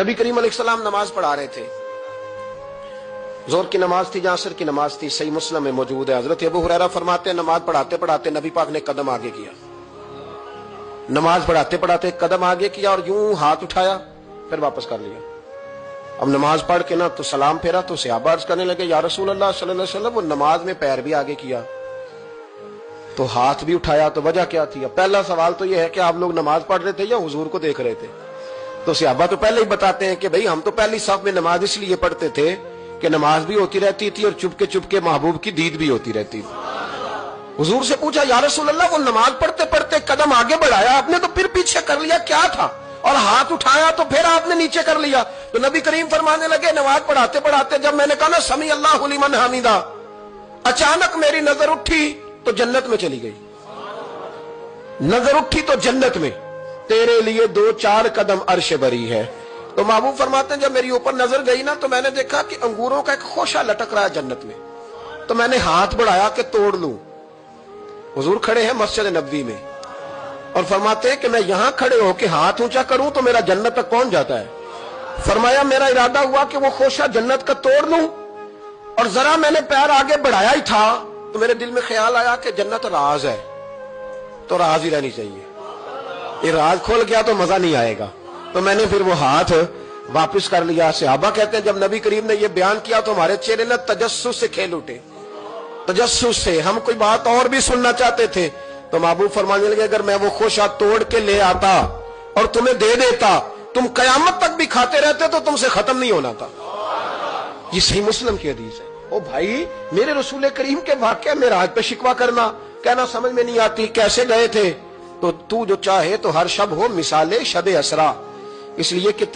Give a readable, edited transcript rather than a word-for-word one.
नबी करीम अलैहिस्सलाम नमाज पढ़ा रहे थे। जोर की नमाज थी, असर की नमाज थी। सही मुस्लिम में मौजूद है। हजरत अबू हुरैरा फरमाते हैं नमाज पढ़ाते पढ़ाते नबी पाक ने कदम आगे किया। नमाज पढ़ाते पढ़ाते कदम आगे किया और यूं हाथ उठाया, फिर वापस कर लिया। अब नमाज पढ़ के ना तो सलाम फेरा तो सहाबा अर्ज करने लगे, या रसूल अल्लाह सल्लल्लाहु अलैहि वसल्लम, वो नमाज में पैर भी आगे किया तो हाथ भी उठाया, तो वजह क्या थी? अब पहला सवाल तो यह है कि आप लोग नमाज पढ़ रहे थे या हुजूर को देख रहे थे? तो सहाबा तो पहले ही बताते हैं कि भाई हम तो पहली साफ में नमाज इसलिए पढ़ते थे कि नमाज भी होती रहती थी और चुपके चुपके महबूब की दीद भी होती रहती थी। हुजूर से पूछा, या रसूल अल्लाह, वो नमाज पढ़ते पढ़ते कदम आगे बढ़ाया आपने तो फिर पीछे कर लिया, क्या था? और हाथ उठाया तो फिर आपने नीचे कर लिया। तो नबी करीम फरमाने लगे, नमाज पढ़ाते पढ़ाते जब मैंने कहा ना समी अल्लाहु लिमन हमीदा, अचानक मेरी नजर उठी तो जन्नत में चली गई। नजर उठी तो जन्नत में, तेरे लिए 2-4 कदम अर्श बरी है। तो महबूब फरमाते हैं जब मेरी ऊपर नजर गई ना तो मैंने देखा कि अंगूरों का एक खोशा लटक रहा है जन्नत में। तो मैंने हाथ बढ़ाया कि तोड़ लूं। हुजूर खड़े हैं मस्जिद नबवी में और फरमाते हैं कि मैं यहां खड़े होकर हाथ ऊंचा करूं तो मेरा जन्नत तक पहुंच जाता है। फरमाया मेरा इरादा हुआ कि वो खोशा जन्नत का तोड़ लूं और जरा मैंने पैर आगे बढ़ाया ही था तो मेरे दिल में ख्याल आया कि जन्नत राज है तो राज ही रहनी चाहिए, ये राज खोल गया तो मजा नहीं आएगा। तो मैंने फिर वो हाथ वापस कर लिया। सहाबा कहते हैं जब नबी करीम ने ये बयान किया तो हमारे चेहरे ने तजस्सुस से खेल उठे। तजस्सुस से हम कोई बात और भी सुनना चाहते थे। तो महबूब फरमाने लगे, अगर मैं वो खोशा तोड़ के ले आता और तुम्हें दे देता, तुम कयामत तक भी खाते रहते तो तुमसे खत्म नहीं होना था। ये सही मुस्लिम की हदीस है। ओ भाई, मेरे रसूल करीम के वाक़या में राज पे शिकवा करना, कहना समझ में नहीं आती कैसे गए थे। तो तू जो चाहे तो हर शब हो मिसाले शब असरा, इसलिए कि